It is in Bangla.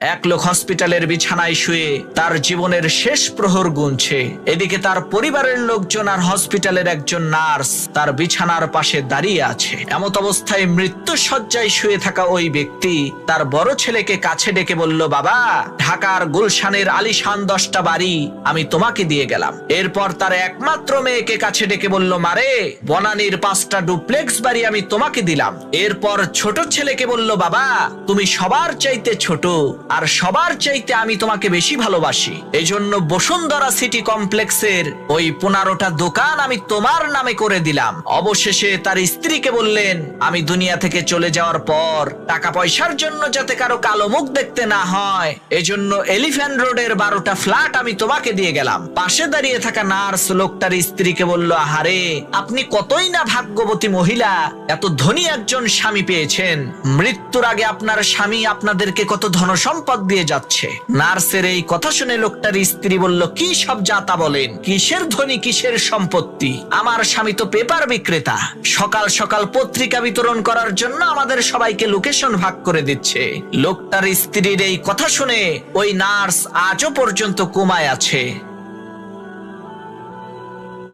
এক লোক হসপিটালের বিছানায় শুয়ে তার জীবনের শেষ প্রহর গুনছে। এদিকে তার পরিবারের লোকজন আর হসপিটালের একজন নার্স তার বিছানার পাশে দাঁড়িয়ে আছে। এমত অবস্থায় মৃত্যু শয্যায় শুয়ে থাকা ওই ব্যক্তি তার বড় ছেলেকে কাছে ডেকে বলল, বাবা, ঢাকার গুলশানের আলিশান 10টা বাড়ি আমি তোমাকে দিয়ে গেলাম। এরপর তার একমাত্র মেয়েকে কাছে ডেকে বলল, মারে, বনানীর 5টা ডুপ্লেক্স বাড়ি আমি তোমাকে দিলাম। এরপর ছোট ছেলেকে বলল, বাবা, তুমি সবার চাইতে ছোট আর সবার চাইতে আমি তোমাকে বেশি ভালোবাসি, এজন্য বসুন্ধরা সিটি কমপ্লেক্সের ওই 15টা দোকান আমি তোমার নামে করে দিলাম। অবশেষে তার স্ত্রীকে বললেন, আমি দুনিয়া থেকে চলে যাওয়ার পর টাকা পয়সার জন্য যাতে কারো কালো মুখ দেখতে না হয়, এজন্য এলিফ্যান্ট রোডের 12টা ফ্ল্যাট আমি তোমাকে দিয়ে গেলাম। পাশে দাঁড়িয়ে থাকা নার্স লোকটার স্ত্রীকে বলল, আহারে, আপনি কতই না ভাগ্যবতী মহিলা, এত ধনী একজন স্বামী পেয়েছেন। মৃত্যুর আগে আপনার স্বামী আপনাদেরকে কত ধনসম্পদ দিয়ে যাচ্ছে। নার্সের এই কথা শুনে লোকটার স্ত্রী বলল, কি সব যাতা বলেন, কিসের ধনী, কিসের সম্পত্তি? আমার স্বামী তো পেপার বিক্রেতা, সকাল সকাল পত্রিকা বিতরণ করার জন্য আমাদের সবাইকে লোকেশন ভাগ করে দিচ্ছে। লোকটার স্ত্রীর এই কথা শুনে ওই নার্স আজও পর্যন্ত কোমায় আছে।